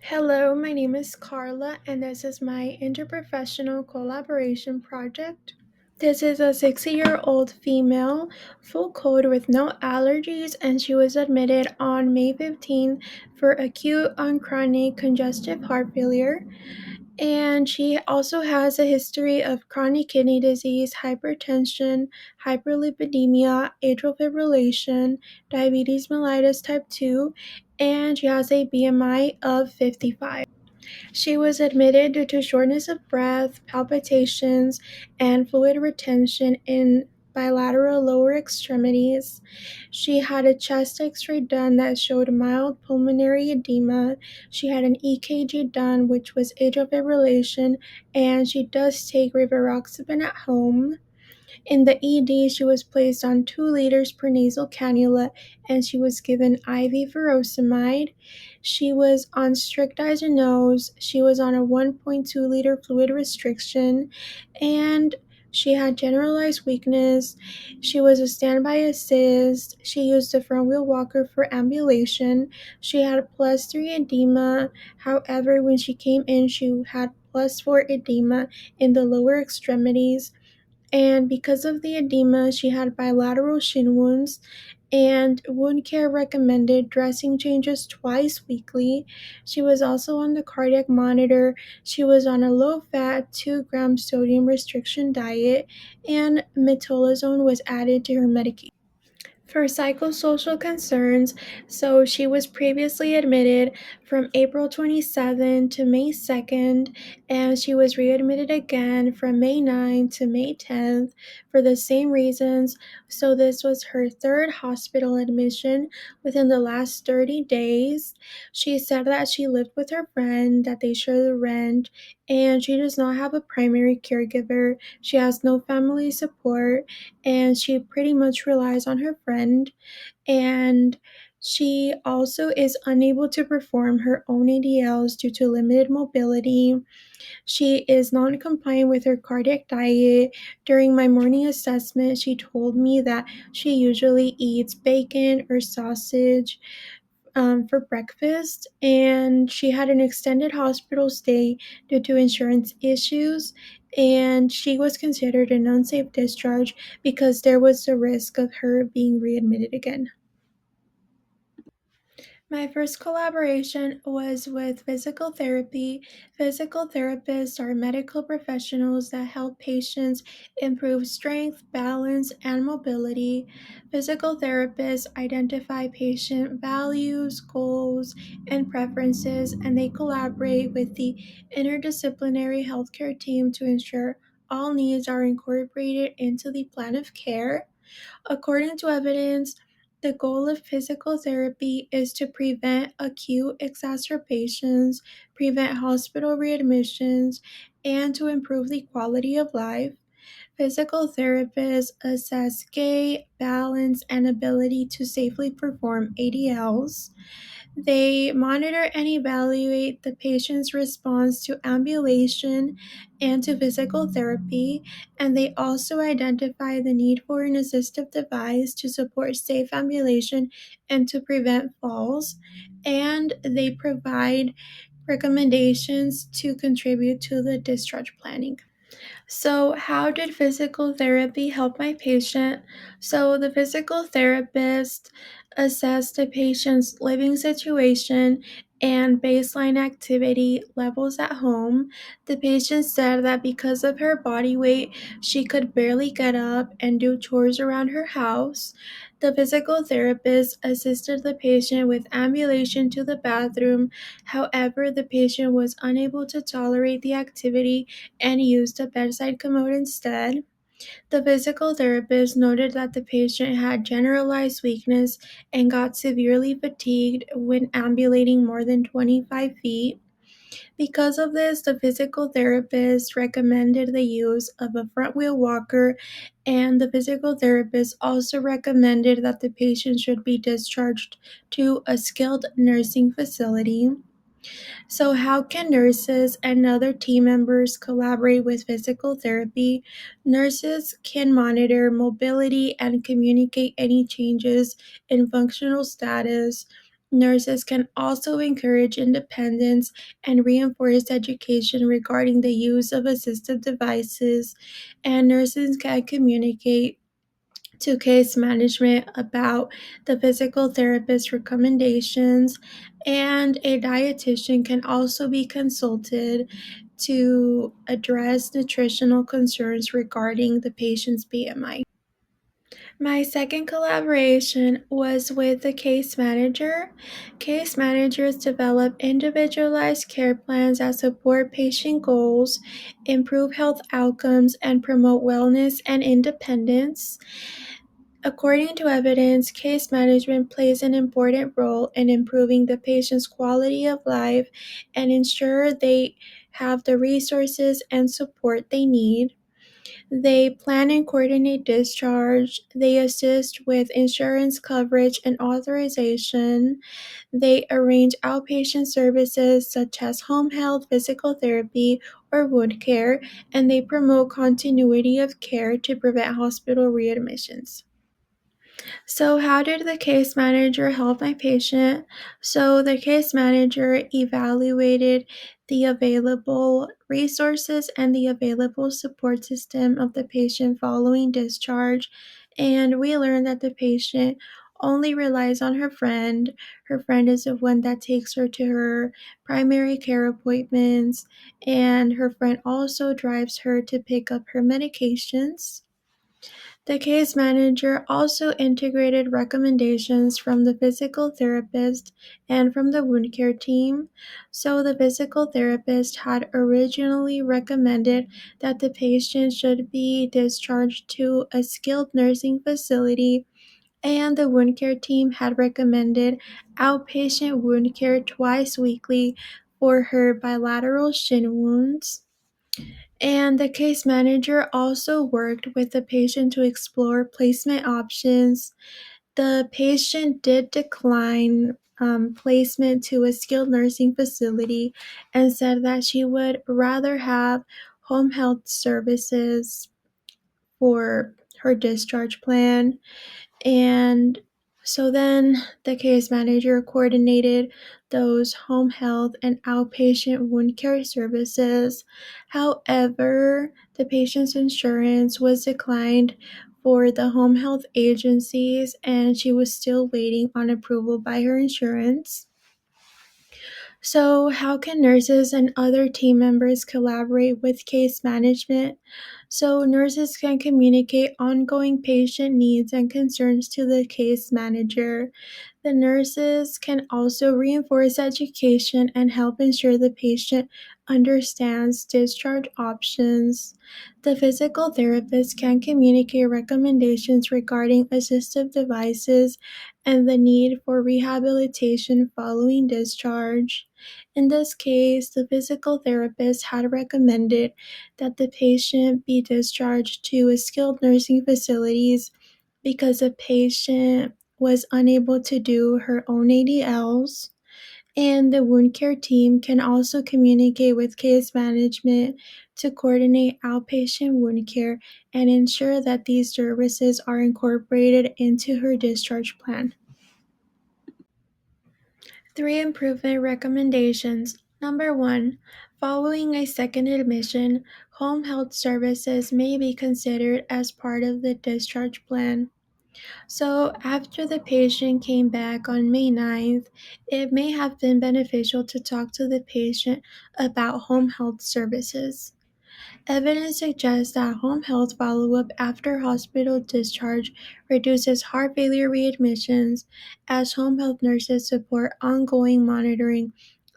Hello, my name is Carla, and this is my interprofessional collaboration project. This is a 60-year-old female, full cold with no allergies, and she was admitted on May 15th for acute on chronic congestive heart failure. And she also has a history of chronic kidney disease, hypertension, hyperlipidemia, atrial fibrillation, diabetes mellitus type 2, and she has a BMI of 55. She was admitted due to shortness of breath, palpitations, and fluid retention in bilateral lower extremities. She had a chest x-ray done that showed mild pulmonary edema. She had an EKG done, which was atrial fibrillation, and she does take rivaroxaban at home. In the ED, she was placed on 2 liters per nasal cannula and she was given IV furosemide. She was on strict eyes and nose. She was on a 1.2 liter fluid restriction and she had generalized weakness. She was a standby assist. She used a front wheel walker for ambulation. She had +3 edema. However, when she came in, she had +4 edema in the lower extremities, and because of the edema, she had bilateral shin wounds, and wound care recommended dressing changes twice weekly. She was also on the cardiac monitor. She was on a low fat 2-gram sodium restriction diet, and metolazone was added to her medication. For psychosocial concerns, so she was previously admitted from April 27 to May 2nd, and she was readmitted again from May 9 to May 10th for the same reasons. So this was her third hospital admission within the last 30 days. She said that she lived with her friend, that they share the rent, and she does not have a primary caregiver. She has no family support, and she pretty much relies on her friend, and she also is unable to perform her own ADLs due to limited mobility. She is non-compliant with her cardiac diet. During my morning assessment, she told me that she usually eats bacon or sausage for breakfast, and she had an extended hospital stay due to insurance issues, and she was considered an unsafe discharge because there was a risk of her being readmitted again. My first collaboration was with physical therapy. Physical therapists are medical professionals that help patients improve strength, balance, and mobility. Physical therapists identify patient values, goals, and preferences, and they collaborate with the interdisciplinary healthcare team to ensure all needs are incorporated into the plan of care. According to evidence, the goal of physical therapy is to prevent acute exacerbations, prevent hospital readmissions, and to improve the quality of life. Physical therapists assess gait, balance, and ability to safely perform ADLs. They monitor and evaluate the patient's response to ambulation and to physical therapy, and they also identify the need for an assistive device to support safe ambulation and to prevent falls, and they provide recommendations to contribute to the discharge planning. So, how did physical therapy help my patient? So, the physical therapist assessed the patient's living situation and baseline activity levels at home. The patient said that because of her body weight, she could barely get up and do chores around her house. The physical therapist assisted the patient with ambulation to the bathroom. However, the patient was unable to tolerate the activity and used a bedside commode instead. The physical therapist noted that the patient had generalized weakness and got severely fatigued when ambulating more than 25 feet. Because of this, the physical therapist recommended the use of a front wheel walker, and the physical therapist also recommended that the patient should be discharged to a skilled nursing facility. So, how can nurses and other team members collaborate with physical therapy? Nurses can monitor mobility and communicate any changes in functional status. Nurses can also encourage independence and reinforce education regarding the use of assistive devices, and nurses can communicate to case management about the physical therapist recommendations, and a dietitian can also be consulted to address nutritional concerns regarding the patient's BMI. My second collaboration was with the case manager. Case managers develop individualized care plans that support patient goals, improve health outcomes, and promote wellness and independence. According to evidence, case management plays an important role in improving the patient's quality of life and ensure they have the resources and support they need. They plan and coordinate discharge. They assist with insurance coverage and authorization. They arrange outpatient services such as home health, physical therapy, or wound care, and they promote continuity of care to prevent hospital readmissions. So, how did the case manager help my patient? So, the case manager evaluated the available resources and the available support system of the patient following discharge. And we learned that the patient only relies on her friend. Her friend is the one that takes her to her primary care appointments, and her friend also drives her to pick up her medications. The case manager also integrated recommendations from the physical therapist and from the wound care team. So, the physical therapist had originally recommended that the patient should be discharged to a skilled nursing facility, and the wound care team had recommended outpatient wound care twice weekly for her bilateral shin wounds. And the case manager also worked with the patient to explore placement options. The patient did decline placement to a skilled nursing facility and said that she would rather have home health services for her discharge plan. And so then the case manager coordinated those home health and outpatient wound care services. However, the patient's insurance was declined for the home health agencies, and she was still waiting on approval by her insurance. So, how can nurses and other team members collaborate with case management? So, nurses can communicate ongoing patient needs and concerns to the case manager. The nurses can also reinforce education and help ensure the patient understands discharge options. The physical therapist can communicate recommendations regarding assistive devices and the need for rehabilitation following discharge. In this case, the physical therapist had recommended that the patient be discharged to a skilled nursing facilities because the patient was unable to do her own ADLs. And the wound care team can also communicate with case management to coordinate outpatient wound care and ensure that these services are incorporated into her discharge plan. 3 improvement recommendations. Number 1, following a second admission, home health services may be considered as part of the discharge plan. So, after the patient came back on May 9th, it may have been beneficial to talk to the patient about home health services. Evidence suggests that home health follow-up after hospital discharge reduces heart failure readmissions, as home health nurses support ongoing monitoring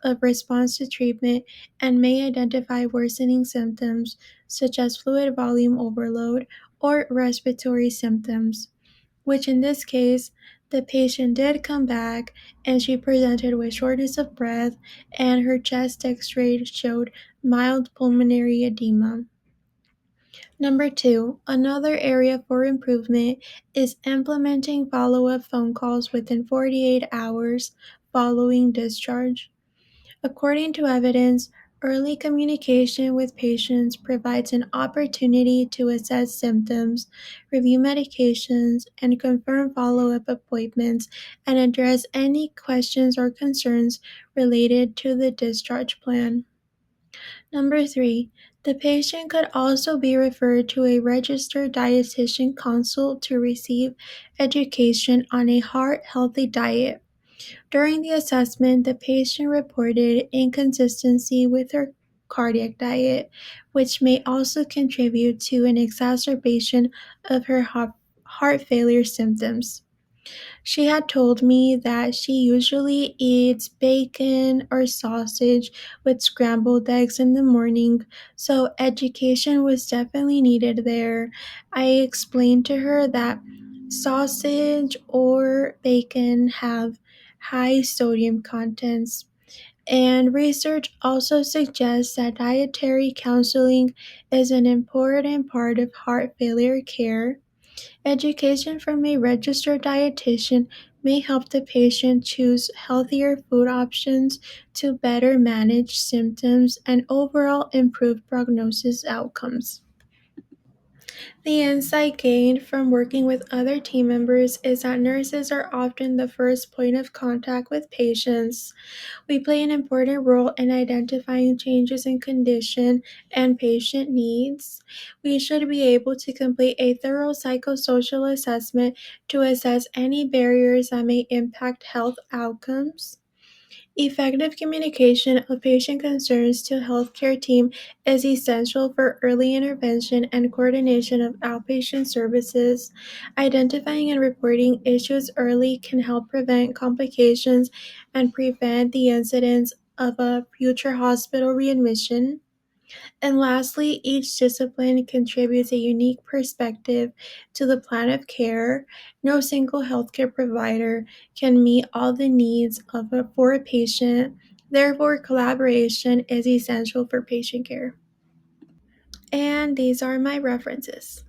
of response to treatment and may identify worsening symptoms such as fluid volume overload or respiratory symptoms, which in this case, the patient did come back and she presented with shortness of breath, and her chest x-ray showed mild pulmonary edema. Number 2, another area for improvement is implementing follow-up phone calls within 48 hours following discharge. According to evidence, Early communication with patients provides an opportunity to assess symptoms, review medications, and confirm follow up appointments and address any questions or concerns related to the discharge plan. Number three, the patient could also be referred to a registered dietitian consult to receive education on a heart healthy diet. During the assessment, the patient reported inconsistency with her cardiac diet, which may also contribute to an exacerbation of her heart failure symptoms. She had told me that she usually eats bacon or sausage with scrambled eggs in the morning, so education was definitely needed there. I explained to her that sausage or bacon have high sodium contents. And research also suggests that dietary counseling is an important part of heart failure care. Education from a registered dietitian may help the patient choose healthier food options to better manage symptoms and overall improve prognosis outcomes. The insight gained from working with other team members is that nurses are often the first point of contact with patients. We play an important role in identifying changes in condition and patient needs. We should be able to complete a thorough psychosocial assessment to assess any barriers that may impact health outcomes. Effective communication of patient concerns to healthcare team is essential for early intervention and coordination of outpatient services. Identifying and reporting issues early can help prevent complications and prevent the incidence of a future hospital readmission. And lastly, each discipline contributes a unique perspective to the plan of care. No single healthcare provider can meet all the needs for a patient. Therefore, collaboration is essential for patient care. And these are my references.